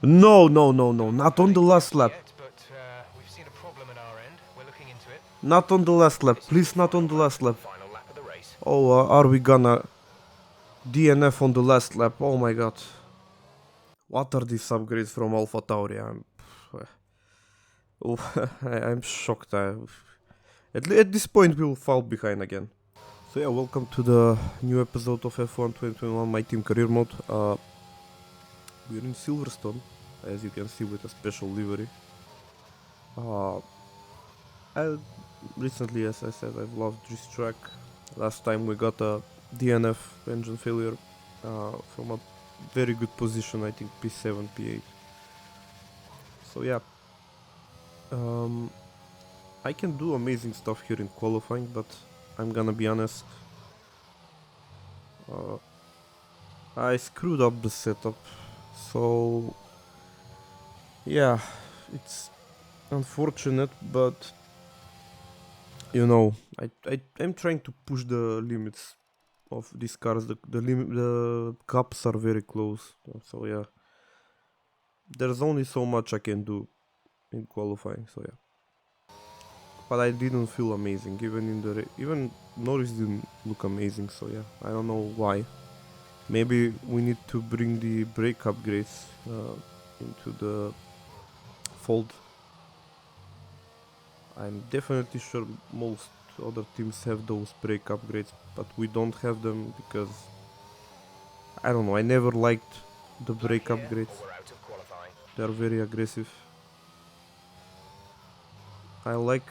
No, no, no, no, not on the last lap. We've seen a problem at our end. We're looking into it. Not on the last lap, please, not on the last lap. Oh, are we gonna DNF on the last lap? Oh my god. What are these upgrades from Alpha Tauri? I'm shocked. At this point, we'll fall behind again. So yeah, welcome to the new episode of F1 2021, my team career mode. We're in Silverstone, as you can see, with a special livery. I recently, as I said, I've loved this track. Last time we got a DNF engine failure from a very good position, I think P7, P8. So yeah, um, I can do amazing stuff here in qualifying, but I'm gonna be honest, uh, I screwed up the setup. So yeah, it's unfortunate, but you know, I'm trying to push the limits of these cars. The caps are very close. So yeah, there's only so much I can do in qualifying. So yeah, but I didn't feel amazing. Even Norris didn't look amazing. So yeah, I don't know why. Maybe we need to bring the brake upgrades into the fold. I'm definitely sure most other teams have those brake upgrades, but we don't have them because I don't know. I never liked the brake upgrades. They are very aggressive. I like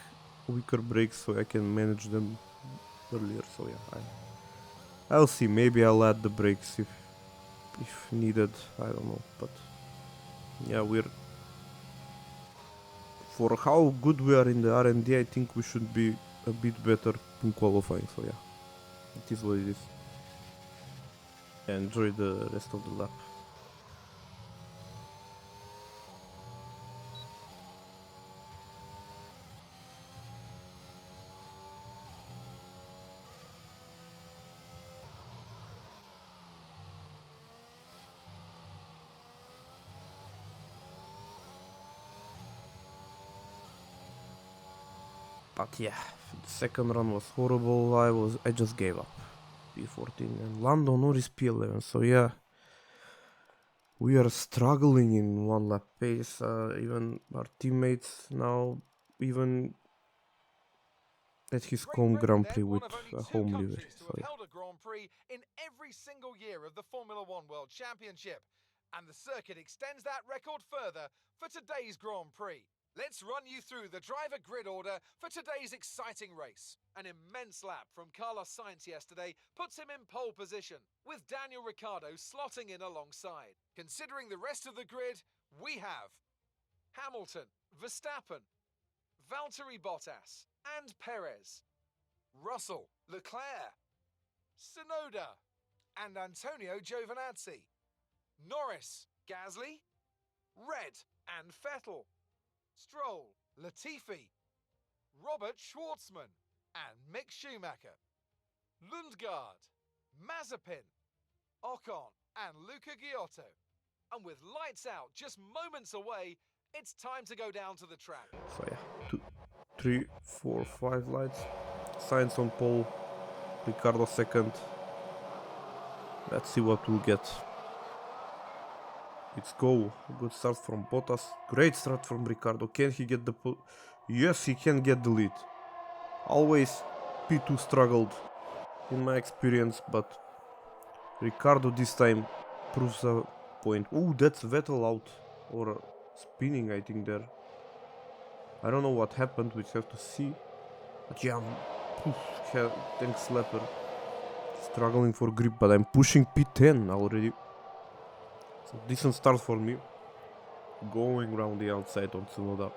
weaker brakes so I can manage them earlier. So yeah, I'll see. Maybe I'll add the brakes if needed. I don't know, but yeah, we're for how good we are in the R&D. I think we should be a bit better in qualifying. So yeah, it is what it is. Enjoy the rest of the lap. But yeah, the second run was horrible. I just gave up. P14 and Lando Norris P11. So yeah, we are struggling in one lap pace. Even our teammates now, even at his home Grand Prix with a home livery. So yeah. Held a Grand Prix in every single year of the Formula One World Championship, and the circuit extends that record further for today's Grand Prix. Let's run you through the driver grid order for today's exciting race. An immense lap from Carlos Sainz yesterday puts him in pole position, with Daniel Ricciardo slotting in alongside. Considering the rest of the grid, we have Hamilton, Verstappen, Valtteri Bottas, and Perez, Russell, Leclerc, Tsunoda, and Antonio Giovinazzi, Norris, Gasly, Red and Vettel, Stroll, Latifi, Robert Schwartzman, and Mick Schumacher, Lundgaard, Mazepin, Ocon, and Luca Giotto. And with lights out just moments away, it's time to go down to the track. So yeah, 2, 3, 4, 5 lights. Sainz on pole, Ricardo second. Let's see what we'll get. Let's go. Good start from Bottas. Great start from Ricardo. Can he get the Yes, he can get the lead. Always P2 struggled in my experience, but Ricardo this time proves a point. Oh, that's Vettel out or spinning, I think there. I don't know what happened. We have to see. But yeah, thanks slapper. Struggling for grip, but I'm pushing P10 already. So decent start for me. Going around the outside on Tsunoda.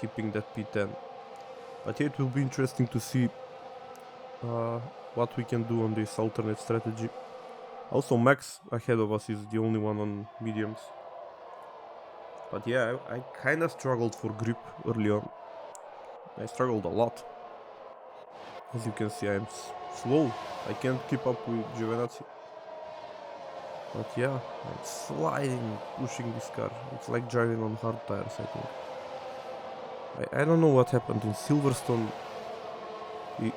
Keeping that P10. But yeah, it will be interesting to see what we can do on this alternate strategy. Also, Max ahead of us is the only one on mediums. But yeah, I kinda struggled for grip early on. I struggled a lot. As you can see, I'm slow. I can't keep up with Giovinazzi. But yeah, it's sliding, pushing this car. It's like driving on hard tires, I think. I don't know what happened in Silverstone.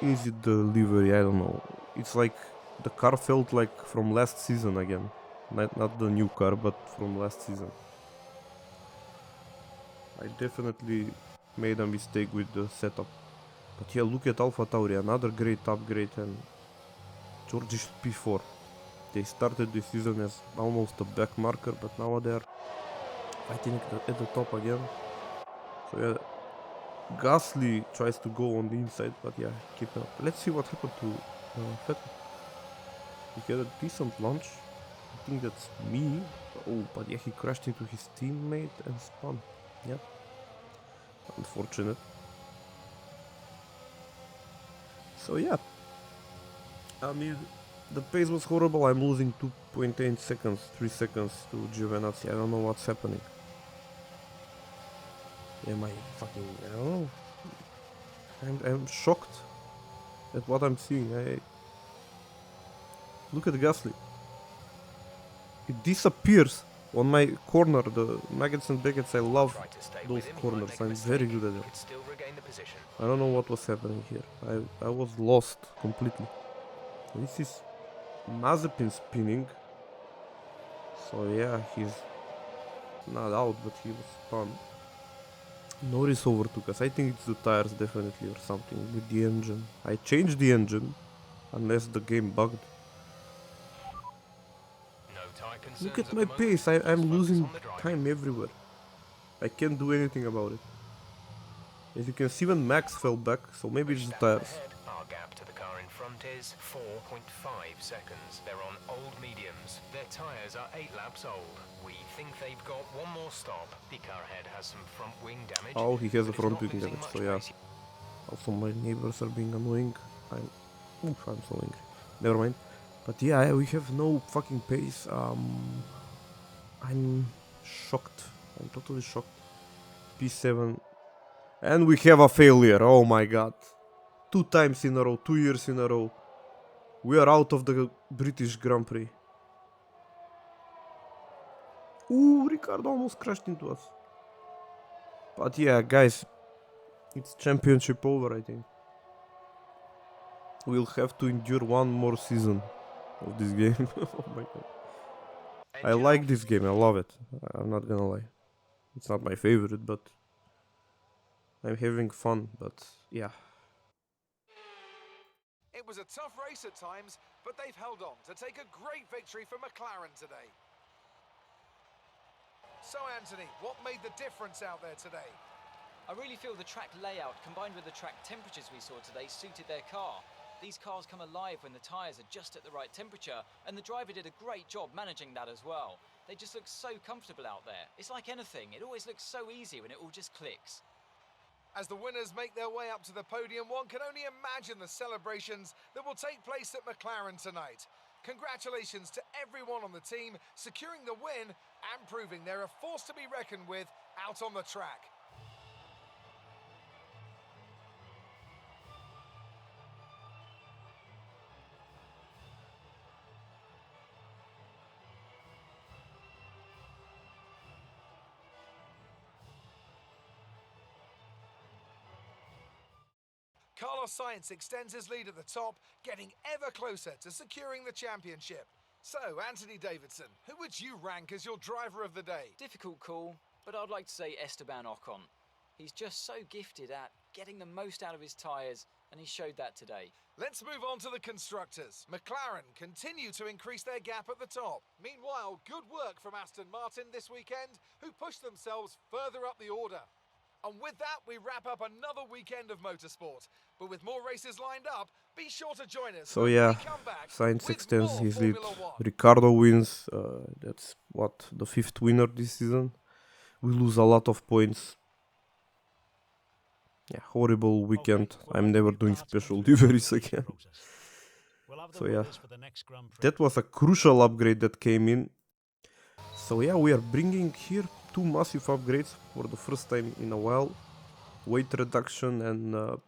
Is it the livery? I don't know. It's like the car felt like from last season again. Not the new car, but from last season. I definitely made a mistake with the setup. But yeah, look at Alpha Tauri, another great upgrade, and George P4. They started the season as almost a back marker, but now they are fighting at the top again. So yeah, Gasly tries to go on the inside, but yeah, keep up. Let's see what happened to Vettel. He had a decent launch. I think that's me. Oh, but yeah, he crashed into his teammate and spun. Yeah, unfortunate. So yeah, I mean, the pace was horrible. I'm losing 2.8 seconds, 3 seconds to Giovinazzi. I don't know what's happening. Am I fucking... I don't know. I'm shocked at what I'm seeing. Look at Gasly. It disappears on my corner. The Maggots and Beckets, I love Try to stay those with him. He might corners. make a I'm very mistake. good at He them. could still regain the position. I don't know what was happening here. I was lost completely. This is Mazepin spinning. So yeah, he's not out, but he was spun. Norris overtook us. I think it's the tires definitely or something with the engine. I changed the engine, unless the game bugged. No tyre Look concerns at at my the moment. pace. I'm Just focus losing on the driving. time everywhere. I can't do anything about it. As you can see, even Max fell back, so maybe it's the Verstappen tires. ahead. Our gap to the car in front is 4.5 seconds. They're on old mediums. Their tyres are 8 laps old. We think they've got one more stop. The car ahead has some front wing damage. Oh, he has a but it's front not wing losing damage, much so yeah. pace. Also, my neighbors are being annoying. I'm so angry. Never mind. But yeah, we have no fucking pace. I'm shocked. I'm totally shocked. P7. And we have a failure. Oh my god. 2 times in a row, 2 years in a row. We are out of the British Grand Prix. Ooh, Ricardo almost crashed into us. But yeah, guys, it's championship over, I think. We'll have to endure one more season of this game. Oh my god. I Engine like off. this game, I love it. I'm not gonna lie. It's not my favorite, but I'm having fun, but yeah. It was a tough race at times, but they've held on to take a great victory for McLaren today. So, Anthony, what made the difference out there today? I really feel the track layout combined with the track temperatures we saw today suited their car. These cars come alive when the tyres are just at the right temperature, and the driver did a great job managing that as well. They just look so comfortable out there. It's like anything, it always looks so easy when it all just clicks. As the winners make their way up to the podium, one can only imagine the celebrations that will take place at McLaren tonight. Congratulations to everyone on the team, securing the win and proving they're a force to be reckoned with out on the track. Carlos Sainz extends his lead at the top, getting ever closer to securing the championship. So, Anthony Davidson, who would you rank as your driver of the day? Difficult call, but I'd like to say Esteban Ocon. He's just so gifted at getting the most out of his tyres, and he showed that today. Let's move on to the constructors. McLaren continue to increase their gap at the top. Meanwhile, good work from Aston Martin this weekend, who pushed themselves further up the order. And with that, we wrap up another weekend of motorsport. But with more races lined up, be sure to join us. So when yeah, we come back Sainz with extends more his lead. Formula One. Ricardo wins. That's what, the 5th winner this season. We lose a lot of points. Yeah, horrible weekend. I'm never doing special liveries again. So yeah, that was a crucial upgrade that came in. So yeah, we are bringing here 2 massive upgrades for the first time in a while. Weight reduction and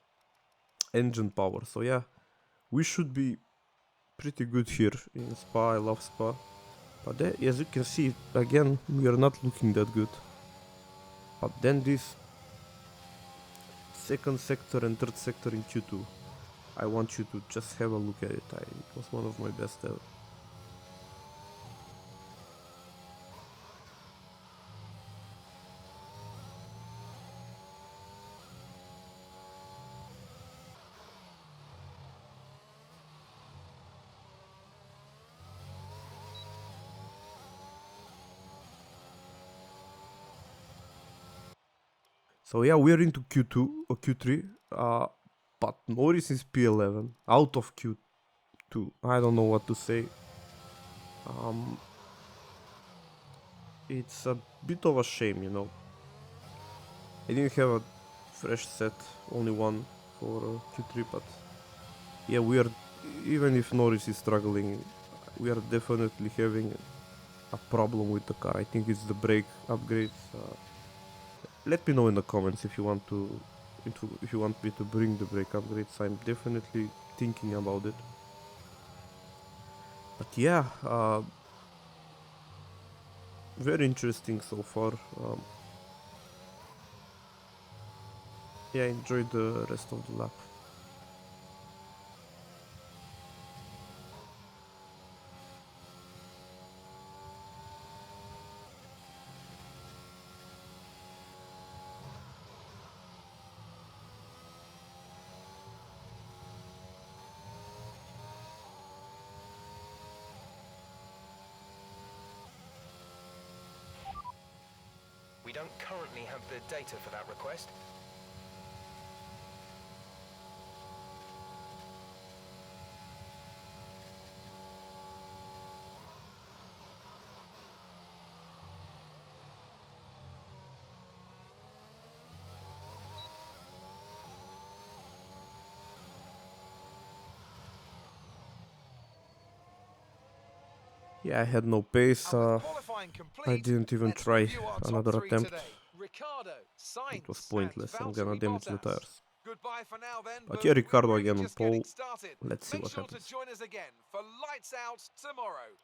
engine power. So yeah, we should be pretty good here in Spa. I love Spa. But there, as you can see, again, we are not looking that good. But then this second sector and third sector in Q2, I want you to just have a look at it. It was one of my best ever. So yeah, we're into Q2 or Q3, but Norris is P11 out of Q2. I don't know what to say. It's a bit of a shame, you know. I didn't have a fresh set, only one for Q3, but yeah, we are, even if Norris is struggling, we are definitely having a problem with the car. I think it's the brake upgrades. Let me know in the comments if you want if you want me to bring the brake upgrades. I'm definitely thinking about it. But yeah, very interesting so far. Yeah, enjoy the rest of the lap. We don't currently have the data for that request. Yeah, I had no pace. And with qualifying I complete, didn't even let's try review our top another three attempt. today. Ricardo, It was Sainz, pointless. and I'm gonna Valtteri damage the Bottas. tires. Goodbye for now then, But but yeah, we're Ricardo really again on just getting pole. started. Let's see Make what sure to happens. join us again for Lights Out tomorrow.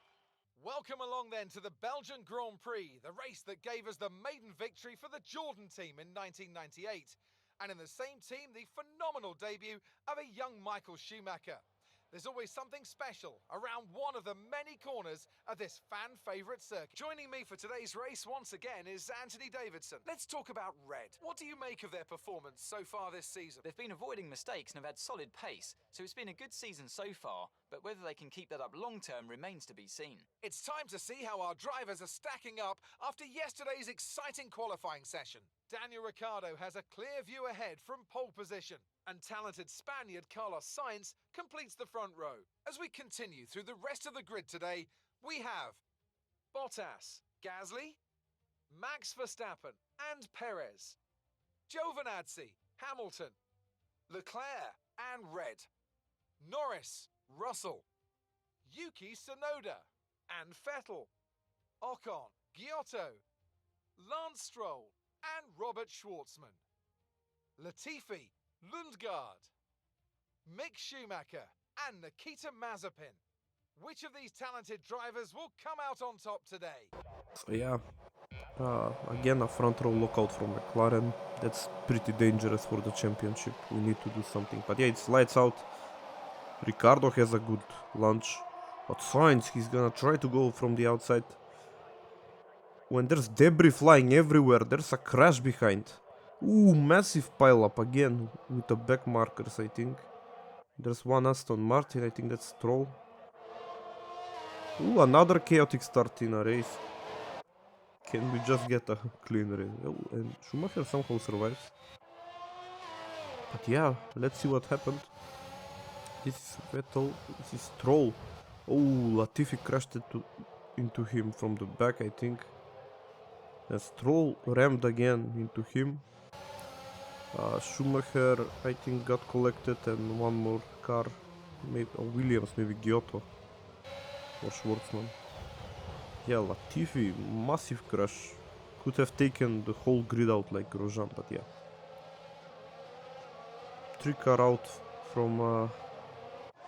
Welcome along then to the Belgian Grand Prix, the race that gave us the maiden victory for the Jordan team in 1998. And in the same team, the phenomenal debut of a young Michael Schumacher. There's always something special around one of the many corners of this fan-favourite circuit. Joining me for today's race once again is Anthony Davidson. Let's talk about Red. What do you make of their performance so far this season? They've been avoiding mistakes and have had solid pace, so it's been a good season so far, but whether they can keep that up long term remains to be seen. It's time to see how our drivers are stacking up after yesterday's exciting qualifying session. Daniel Ricciardo has a clear view ahead from pole position, and talented Spaniard Carlos Sainz completes the front row. As we continue through the rest of the grid today, we have Bottas, Gasly, Max Verstappen and Perez, Giovinazzi, Hamilton, Leclerc and Red, Norris, Russell, Yuki Tsunoda and Vettel, Ocon, Giotto, Lance Stroll and Robert Schwartzman, Latifi, Lundgaard, Mick Schumacher and Nikita Mazepin. Which of these talented drivers will come out on top today? So yeah, again a front row lockout from McLaren. That's pretty dangerous for the championship. We need to do something. But yeah, it's lights out. Ricardo has a good launch. But Sainz, he's gonna try to go from the outside. When there's debris flying everywhere, there's a crash behind. Ooh, massive pileup again with the back markers, I think. There's one Aston Martin, I think that's Stroll. Ooh, another chaotic start in a race. Can we just get a clean race? Oh, and Schumacher somehow survives. But yeah, let's see what happened. This is Vettel, this is Stroll. Oh, Latifi crashed into him from the back, I think. And Stroll rammed again into him. Schumacher, I think, got collected, and one more car, maybe Williams, maybe Giotto or Schwartzman. Yeah, Latifi, massive crash. Could have taken the whole grid out like Grosjean, but yeah. 3 car out from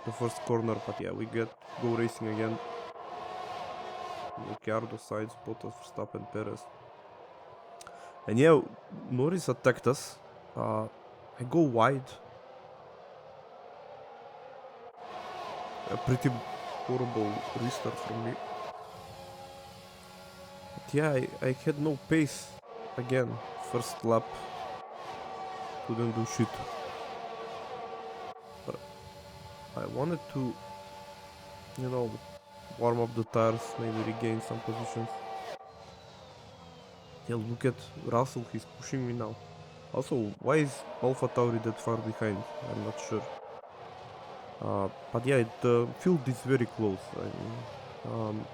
the first corner, but yeah, we go racing again. Ricciardo, Sainz, Bottas, Verstappen, Perez. And yeah, Norris attacked us. I go wide. A pretty horrible restart from me. But yeah, I had no pace again. First lap, couldn't do shit. But I wanted to, you know, warm up the tires, maybe regain some positions. Yeah, look at Russell, he's pushing me now. Also, why is Alpha Tauri that far behind? I'm not sure. But yeah, the field is very close. I mean,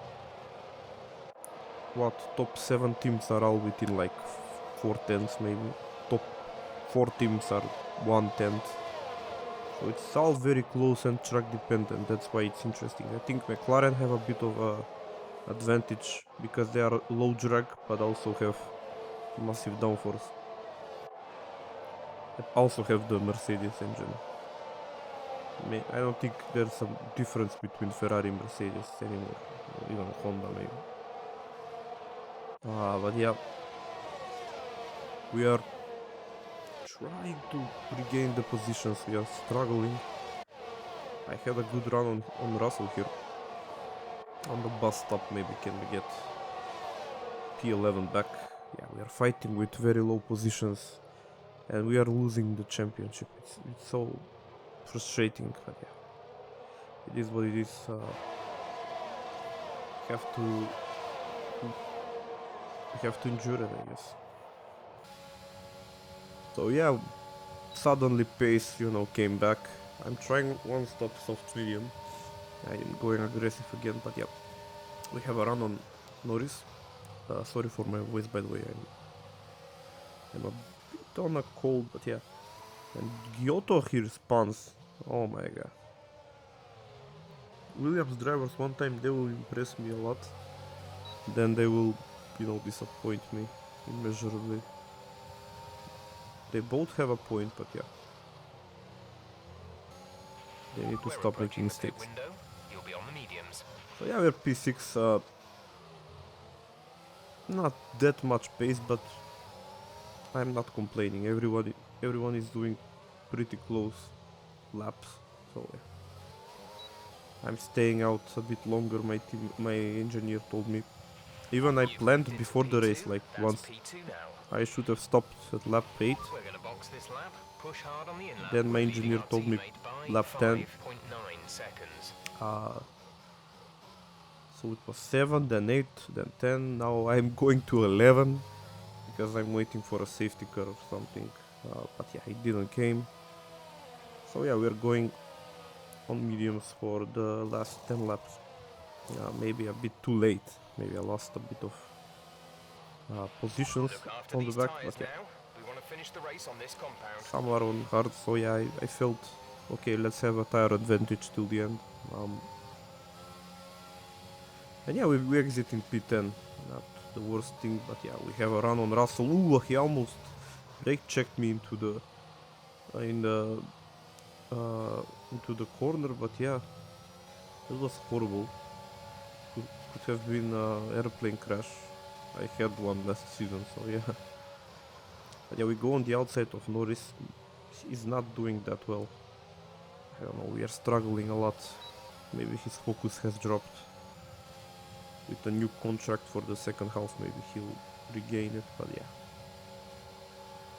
what top 7 teams are all within like 4 tenths maybe. Top 4 teams are 1 tenth. So it's all very close and track dependent. That's why it's interesting. I think McLaren have a bit of a advantage because they are low drag but also have massive downforce. They also have the Mercedes engine. I don't think there's some difference between Ferrari and Mercedes anymore. Even Honda maybe. But yeah, we are trying to regain the positions. We are struggling. I had a good run on Russell here. On the bus stop maybe can we get P11 back. Yeah, we are fighting with very low positions and we are losing the championship. It's so frustrating, but yeah, it is what it is. We have to endure it, I guess. So yeah, suddenly pace, came back. I'm trying one stop soft medium. I'm going aggressive again, but yeah, we have a run on Norris. Sorry for my voice, by the way. I'm a bit on a cold, but yeah. And Giotto here spawns. Oh my god. Williams drivers one time they will impress me a lot. Then they will, disappoint me immeasurably. They both have a point, but yeah. They need to stop making mistakes. So yeah, we're P6. Not that much pace, but I'm not complaining. Everyone is doing pretty close laps. So yeah. I'm staying out a bit longer. My engineer told me. Even I planned before the race, like once I should have stopped at lap 8. Then my engineer told me lap 10. So it was 7, then 8, then 10. Now I'm going to 11 because I'm waiting for a safety car or something. But yeah, it didn't came. So yeah, we're going on mediums for the last 10 laps. Maybe a bit too late. Maybe I lost a bit of positions on the back, but yeah. Some are on hard, so yeah, I felt okay, let's have a tire advantage till the end. And yeah, we exit in P10. Not the worst thing, but yeah, we have a run on Russell. Ooh, he almost brake checked me into the corner, but yeah, it was horrible. Could have been an airplane crash. I had one last season, so yeah. But yeah, we go on the outside of Norris. He's not doing that well. I don't know, we are struggling a lot. Maybe his focus has dropped. With a new contract for the second half, maybe he'll regain it, but yeah.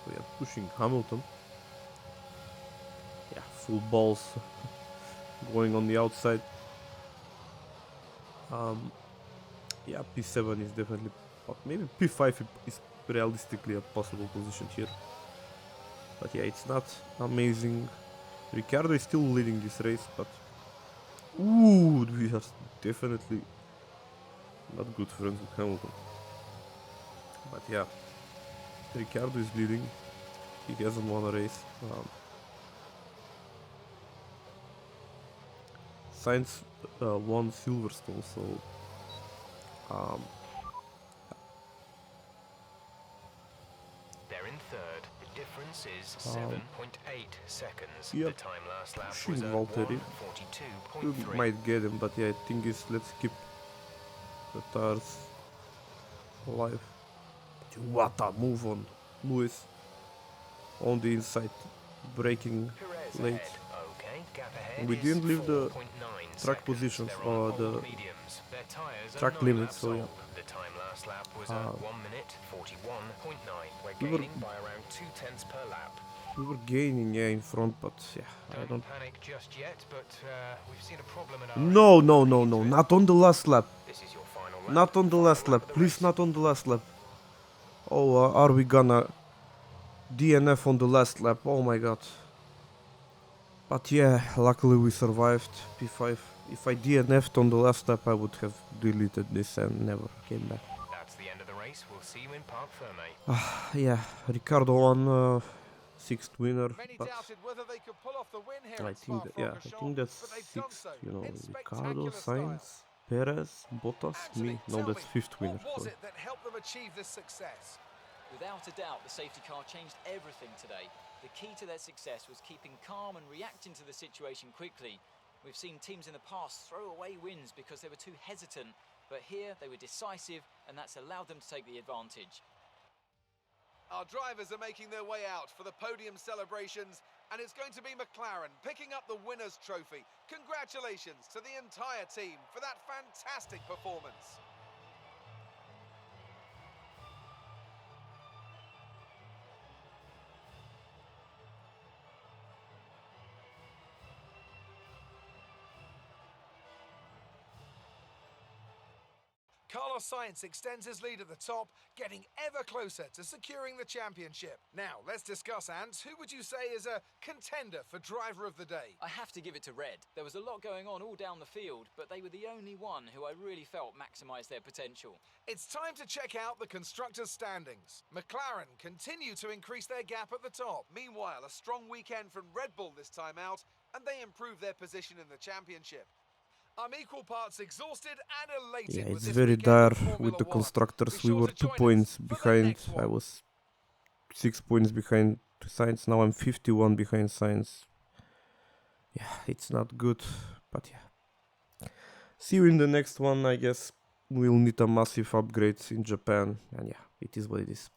We are pushing Hamilton. Yeah, full balls going on the outside. Yeah, P7 is definitely, maybe P5 is realistically a possible position here. But yeah, it's not amazing. Ricciardo is still leading this race, but ooh, we are definitely not good friends with Hamilton. But yeah, Ricciardo is leading. He hasn't won a race. Sainz won Silverstone, so they're in third. The difference is 7.8 seconds. yeah, The time last lap was pushing Valtteri. We 1:42.3. might get him, but yeah, I think is let's keep the tires alive. What a move on Lewis on the inside, braking Perez late. ahead. Okay, gap ahead We is didn't leave the 4.9 track seconds. positions They're or on the old mediums. Their tires are track 9 limits, laps so yeah. old. The time last lap was Ah. 1 minute 41.9. We're We were- gaining by around 2 tenths per lap. We were gaining, yeah, in front, but yeah, I Don't don't. panic just yet, but we've seen a problem in our No, engine. no, Looking no, into no, it. not on the last lap. This is your final lap. Not on the Final last lap, of the please, race. not on the last lap. Oh, are we gonna DNF on the last lap? Oh my god. But yeah, luckily we survived P5. If I DNF'd on the last lap, I would have deleted this and never came back. That's the end of the race. We'll see you in Parc Ferme. Yeah, Ricardo won 6th winner, Many but doubted whether they could pull off the win here I at think that, yeah, I Spa-Francorchamps, think that's but they've done 6th, so you know, in Ricardo, spectacular style. Sainz, Perez, Bottas, Anthony, me. No, tell that's me, 5th winner. what was So. it that helped them achieve this success? Without a doubt, the safety car changed everything today. The key to their success was keeping calm and reacting to the situation quickly. We've seen teams in the past throw away wins because they were too hesitant, but here they were decisive, and that's allowed them to take the advantage. Our drivers are making their way out for the podium celebrations, and it's going to be McLaren picking up the winner's trophy. Congratulations to the entire team for that fantastic performance. Carlos Sainz extends his lead at the top, getting ever closer to securing the championship. Now, let's discuss, Ant. Who would you say is a contender for driver of the day? I have to give it to Red. There was a lot going on all down the field, but they were the only one who I really felt maximised their potential. It's time to check out the constructors' standings. McLaren continue to increase their gap at the top. Meanwhile, a strong weekend from Red Bull this time out, and they improve their position in the championship. I'm equal parts exhausted and elated. Yeah, with it's this very weekend of dire Formula with the One. constructors. Be We sure were to 2 join us points for the behind. next one. I was 6 points behind Sainz. Now I'm 51 behind Sainz. Yeah, it's not good, but yeah. See you in the next one, I guess. We'll need a massive upgrade in Japan, and yeah, it is what it is.